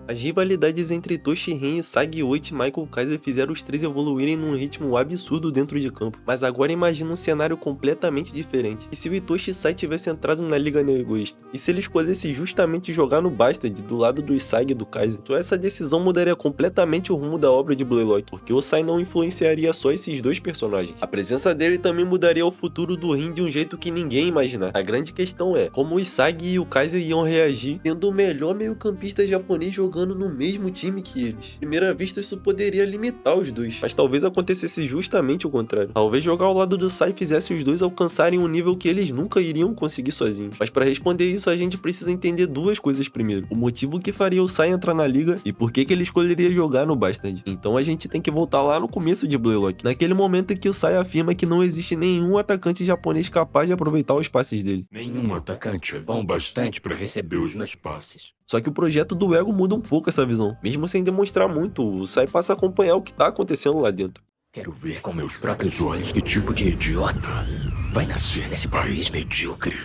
As rivalidades entre Toshiren, Isagi, Oichi e Michael Kaiser fizeram os três evoluírem num ritmo absurdo dentro de campo. Mas agora imagina um cenário completamente diferente. E se o Itoshi Sai tivesse entrado na Liga Neoegoísta? E se ele escolhesse justamente jogar no Bastard, do lado do Isagi e do Kaiser? Só essa decisão mudaria completamente o rumo da obra de Blaylock, porque o Sai não influenciaria só esses dois personagens. A presença dele também mudaria o futuro do ringue de um jeito que ninguém imaginar. A grande questão é, como o Isagi e o Kaiser iam reagir tendo o melhor meio-campista japonês jogando no mesmo time que eles. À primeira vista isso poderia limitar os dois, mas talvez acontecesse justamente o contrário. Talvez jogar ao lado do Sai fizesse os dois alcançarem um nível que eles nunca iriam conseguir sozinhos. Mas para responder isso a gente precisa entender duas coisas primeiro. O motivo que faria o Sai entrar na liga e por que ele escolheria jogar no Bastard. Então a gente tem que voltar lá no começo de Blaylock, naquele momento em que o Sai afirma que não existe nenhum atacante japonês capaz de aproveitar os passes dele. Nenhum atacante é bom bastante para receber os meus passes. Só que o projeto do Ego muda um pouco essa visão. Mesmo sem demonstrar muito, o Sai passa a acompanhar o que tá acontecendo lá dentro. Quero ver com meus próprios olhos que tipo de idiota vai nascer nesse país medíocre.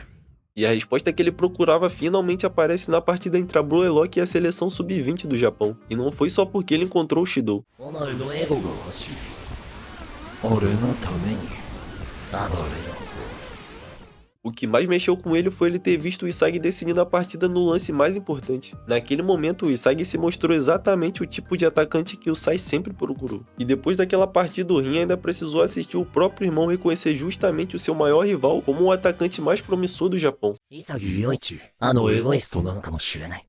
E a resposta que ele procurava finalmente aparece na partida entre a Blaylock e a seleção sub-20 do Japão. E não foi só porque ele encontrou o Shidou. O que mais mexeu com ele foi ele ter visto o Isagi decidindo a partida no lance mais importante. Naquele momento, o Isagi se mostrou exatamente o tipo de atacante que o Sai sempre procurou. E depois daquela partida, o Rin ainda precisou assistir o próprio irmão reconhecer justamente o seu maior rival como o atacante mais promissor do Japão. Isagi Yoichi, egoístaなのかもしれない。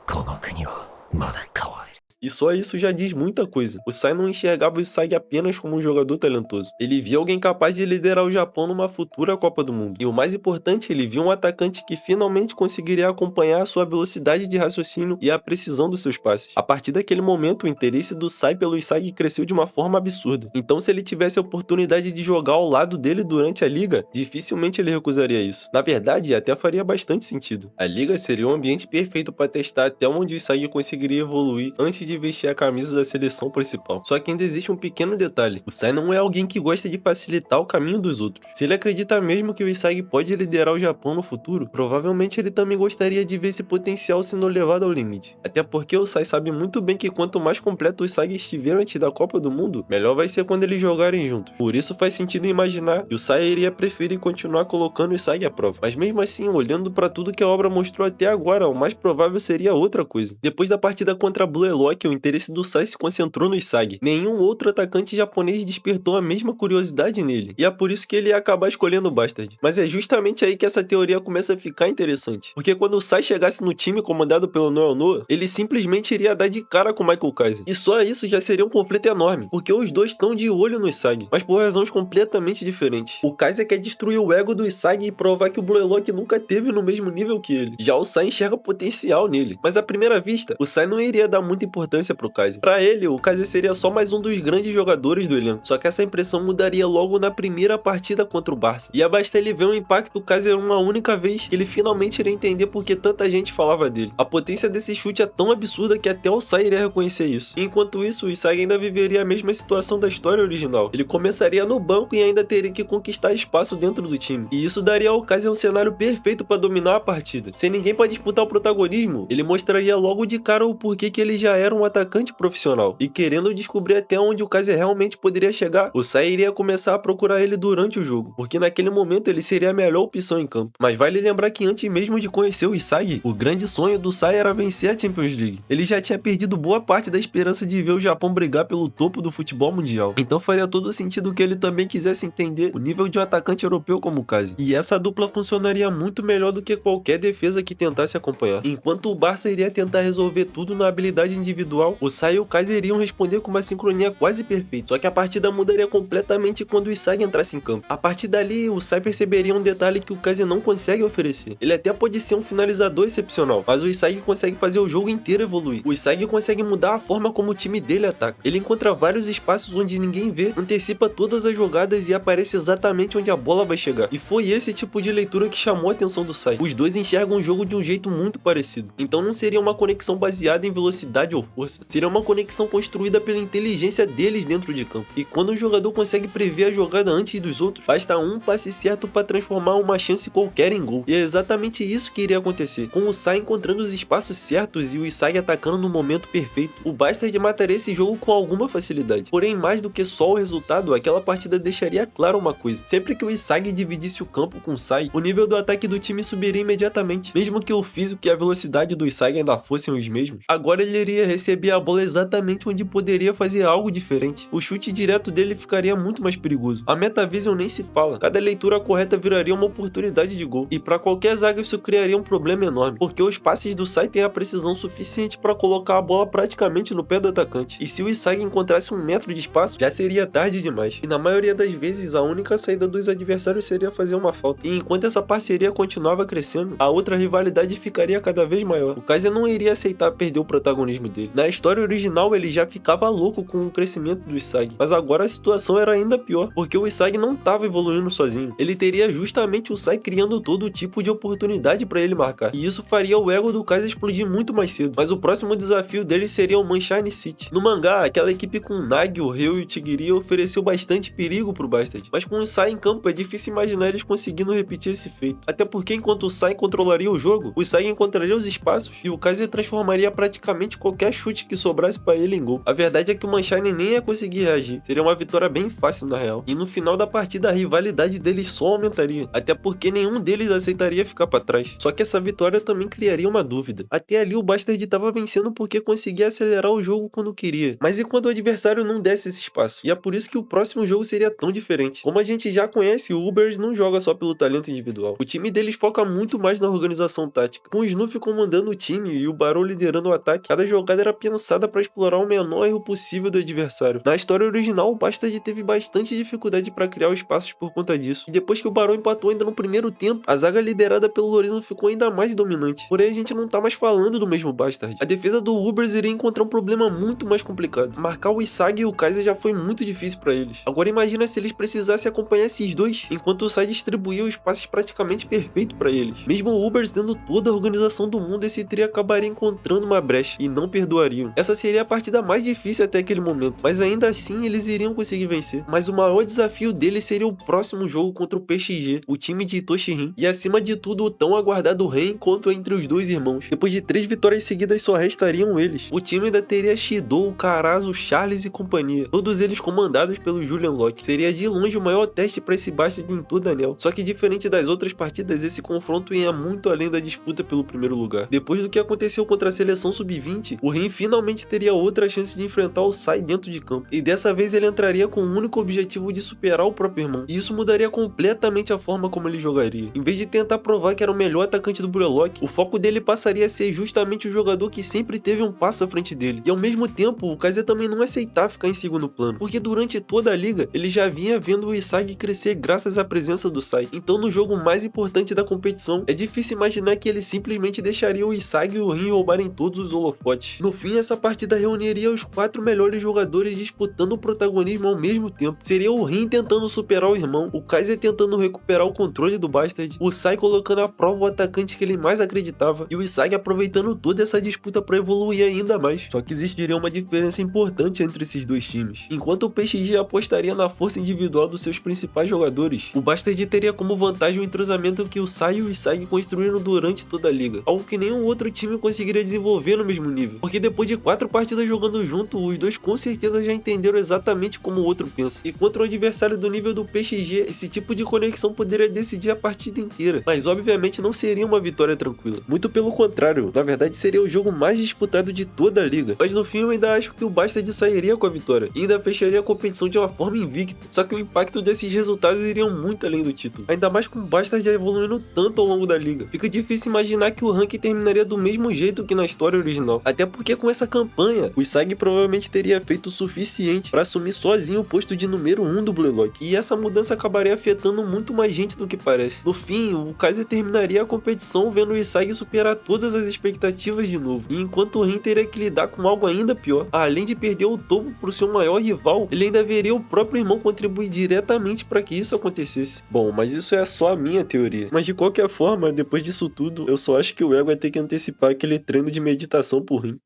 この国はまだ変わる。E só isso já diz muita coisa. O Sai não enxergava o Isagi apenas como um jogador talentoso. Ele via alguém capaz de liderar o Japão numa futura Copa do Mundo. E o mais importante, ele via um atacante que finalmente conseguiria acompanhar a sua velocidade de raciocínio e a precisão dos seus passes. A partir daquele momento, o interesse do Sai pelo Isagi cresceu de uma forma absurda. Então, se ele tivesse a oportunidade de jogar ao lado dele durante a liga, dificilmente ele recusaria isso. Na verdade, até faria bastante sentido. A liga seria um ambiente perfeito para testar até onde o Isagi conseguiria evoluir antes de vestir a camisa da seleção principal. Só que ainda existe um pequeno detalhe. O Sai não é alguém que gosta de facilitar o caminho dos outros. Se ele acredita mesmo que o Isagi pode liderar o Japão no futuro, provavelmente ele também gostaria de ver esse potencial sendo levado ao limite. Até porque o Sai sabe muito bem que quanto mais completo o Isagi estiver antes da Copa do Mundo, melhor vai ser quando eles jogarem juntos. Por isso faz sentido imaginar que o Sai iria preferir continuar colocando o Isagi à prova. Mas mesmo assim, olhando para tudo que a obra mostrou até agora, o mais provável seria outra coisa. Depois da partida contra a Blaylock, o interesse do Sai se concentrou no Isagi. Nenhum outro atacante japonês despertou a mesma curiosidade nele, e é por isso que ele ia acabar escolhendo o Bastard. Mas é justamente aí que essa teoria começa a ficar interessante, porque quando o Sai chegasse no time comandado pelo Noel Noah, ele simplesmente iria dar de cara com o Michael Kaiser. E só isso já seria um conflito enorme, porque os dois estão de olho no Isagi, mas por razões completamente diferentes. O Kaiser quer destruir o ego do Isagi e provar que o Blaylock nunca teve no mesmo nível que ele. Já o Sai enxerga potencial nele, mas à primeira vista, o Sai não iria dar muita importância pro Kaiser. Pra ele, o Kaiser seria só mais um dos grandes jogadores do elenco. Só que essa impressão mudaria logo na primeira partida contra o Barça. E basta ele ver o impacto do Kaiser uma única vez que ele finalmente iria entender por que tanta gente falava dele. A potência desse chute é tão absurda que até o Sai iria reconhecer isso. E enquanto isso, o Isagi ainda viveria a mesma situação da história original. Ele começaria no banco e ainda teria que conquistar espaço dentro do time. E isso daria ao Kaiser um cenário perfeito para dominar a partida. Se ninguém para disputar o protagonismo, ele mostraria logo de cara o porquê que ele já era um atacante profissional. E querendo descobrir até onde o Kaiser realmente poderia chegar, o Sai iria começar a procurar ele durante o jogo, porque naquele momento ele seria a melhor opção em campo. Mas vale lembrar que antes mesmo de conhecer o Isagi, o grande sonho do Sai era vencer a Champions League. Ele já tinha perdido boa parte da esperança de ver o Japão brigar pelo topo do futebol mundial. Então faria todo sentido que ele também quisesse entender o nível de um atacante europeu como o Kaiser. E essa dupla funcionaria muito melhor do que qualquer defesa que tentasse acompanhar. Enquanto o Barça iria tentar resolver tudo na habilidade individual, o Sai e o Kaiser iriam responder com uma sincronia quase perfeita. Só que a partida mudaria completamente quando o Isagi entrasse em campo. A partir dali, o Sai perceberia um detalhe que o Kaiser não consegue oferecer. Ele até pode ser um finalizador excepcional, mas o Isagi consegue fazer o jogo inteiro evoluir. O Isagi consegue mudar a forma como o time dele ataca. Ele encontra vários espaços onde ninguém vê, antecipa todas as jogadas e aparece exatamente onde a bola vai chegar. E foi esse tipo de leitura que chamou a atenção do Sai. Os dois enxergam o jogo de um jeito muito parecido. Então não seria uma conexão baseada em velocidade ou força, força. Seria uma conexão construída pela inteligência deles dentro de campo. E quando o jogador consegue prever a jogada antes dos outros, basta um passe certo para transformar uma chance qualquer em gol. E é exatamente isso que iria acontecer, com o Sai encontrando os espaços certos e o Isagi atacando no momento perfeito. O Bastard mataria esse jogo com alguma facilidade. Porém, mais do que só o resultado, aquela partida deixaria claro uma coisa: sempre que o Isagi dividisse o campo com o Sai, o nível do ataque do time subiria imediatamente. Mesmo que o físico e a velocidade do Isagi ainda fossem os mesmos, agora ele iria receber a bola exatamente onde poderia fazer algo diferente. O chute direto dele ficaria muito mais perigoso. A metavision nem se fala. Cada leitura correta viraria uma oportunidade de gol. E para qualquer zaga isso criaria um problema enorme, porque os passes do Sai têm a precisão suficiente para colocar a bola praticamente no pé do atacante. E se o Isagi encontrasse 1 metro de espaço, já seria tarde demais. E na maioria das vezes, a única saída dos adversários seria fazer uma falta. E enquanto essa parceria continuava crescendo, a outra rivalidade ficaria cada vez maior. O Kaiser não iria aceitar perder o protagonismo dele. Na história original, ele já ficava louco com o crescimento do Isagi, mas agora a situação era ainda pior, porque o Isagi não estava evoluindo sozinho. Ele teria justamente o Sai criando todo tipo de oportunidade para ele marcar, e isso faria o ego do Kaiser explodir muito mais cedo. Mas o próximo desafio dele seria o Manshine City. No mangá, aquela equipe com o Nagi, o Ryo e o Tigiri ofereceu bastante perigo pro Bastard, mas com o Sai em campo é difícil imaginar eles conseguindo repetir esse feito. Até porque enquanto o Sai controlaria o jogo, o Isagi encontraria os espaços e o Kaiser transformaria praticamente qualquer chute que sobrasse para ele em gol. A verdade é que o Manshine nem ia conseguir reagir, seria uma vitória bem fácil na real. E no final da partida a rivalidade deles só aumentaria, até porque nenhum deles aceitaria ficar para trás. Só que essa vitória também criaria uma dúvida. Até ali o Bastard estava vencendo porque conseguia acelerar o jogo quando queria, mas e quando o adversário não desse esse espaço? E é por isso que o próximo jogo seria tão diferente. Como a gente já conhece, o Ubers não joga só pelo talento individual. O time deles foca muito mais na organização tática. Com o Snuffy comandando o time e o Barão liderando o ataque, cada jogada era pensada para explorar o menor erro possível do adversário. Na história original, o Bastard teve bastante dificuldade para criar os espaços por conta disso. E depois que o Barão empatou ainda no primeiro tempo, a zaga liderada pelo Lorenzo ficou ainda mais dominante. Porém, a gente não tá mais falando do mesmo Bastard. A defesa do Ubers iria encontrar um problema muito mais complicado. Marcar o Isagi e o Kaiser já foi muito difícil para eles. Agora imagina se eles precisassem acompanhar esses dois, enquanto o Sai distribuía os passes praticamente perfeito para eles. Mesmo o Ubers tendo toda a organização do mundo, esse trio acabaria encontrando uma brecha e não perdoariam. Essa seria a partida mais difícil até aquele momento, mas ainda assim eles iriam conseguir vencer. Mas o maior desafio deles seria o próximo jogo contra o PXG, o time de Toshihin, e acima de tudo o tão aguardado reencontro entre os dois irmãos. Depois de 3 vitórias seguidas só restariam eles. O time ainda teria Shido, Karazu, Charles e companhia, todos eles comandados pelo Julian Locke. Seria de longe o maior teste para esse Bastard em toda a NEL. Só que diferente das outras partidas, esse confronto ia muito além da disputa pelo primeiro lugar. Depois do que aconteceu contra a seleção sub-20, o Rin finalmente teria outra chance de enfrentar o Sai dentro de campo. E dessa vez ele entraria com o único objetivo de superar o próprio irmão. E isso mudaria completamente a forma como ele jogaria. Em vez de tentar provar que era o melhor atacante do Bullock, o foco dele passaria a ser justamente o jogador que sempre teve um passo à frente dele. E ao mesmo tempo, o Kaiser também não aceitar ficar em segundo plano, porque durante toda a liga, ele já vinha vendo o Isagi crescer graças à presença do Sai. Então no jogo mais importante da competição, é difícil imaginar que ele simplesmente deixaria o Isagi e o Rin roubarem todos os holofotes. No fim, essa partida reuniria os 4 melhores jogadores disputando o protagonismo ao mesmo tempo. Seria o Rin tentando superar o irmão, o Kaiser tentando recuperar o controle do Bastard, o Sai colocando à prova o atacante que ele mais acreditava, e o Isagi aproveitando toda essa disputa para evoluir ainda mais. Só que existiria uma diferença importante entre esses dois times. Enquanto o PXG apostaria na força individual dos seus principais jogadores, o Bastard teria como vantagem o entrosamento que o Sai e o Isagi construíram durante toda a liga, algo que nenhum outro time conseguiria desenvolver no mesmo nível, porque depois de 4 partidas jogando junto, os dois com certeza já entenderam exatamente como o outro pensa. E contra o adversário do nível do PXG, esse tipo de conexão poderia decidir a partida inteira, mas obviamente não seria uma vitória tranquila. Muito pelo contrário, na verdade seria o jogo mais disputado de toda a liga, mas no fim eu ainda acho que o Bastard sairia com a vitória e ainda fecharia a competição de uma forma invicta. Só que o impacto desses resultados iriam muito além do título, ainda mais com o Bastard já evoluindo tanto ao longo da liga. Fica difícil imaginar que o ranking terminaria do mesmo jeito que na história original, até porque com essa campanha, o Isagi provavelmente teria feito o suficiente para assumir sozinho o posto de número 1 do Bullock, e essa mudança acabaria afetando muito mais gente do que parece. No fim, o Kaiser terminaria a competição vendo o Isagi superar todas as expectativas de novo, e enquanto o Rin teria que lidar com algo ainda pior. Além de perder o topo pro seu maior rival, ele ainda veria o próprio irmão contribuir diretamente para que isso acontecesse. Bom, mas isso é só a minha teoria. Mas de qualquer forma, depois disso tudo, eu só acho que o Ego vai ter que antecipar aquele treino de meditação pro Rin.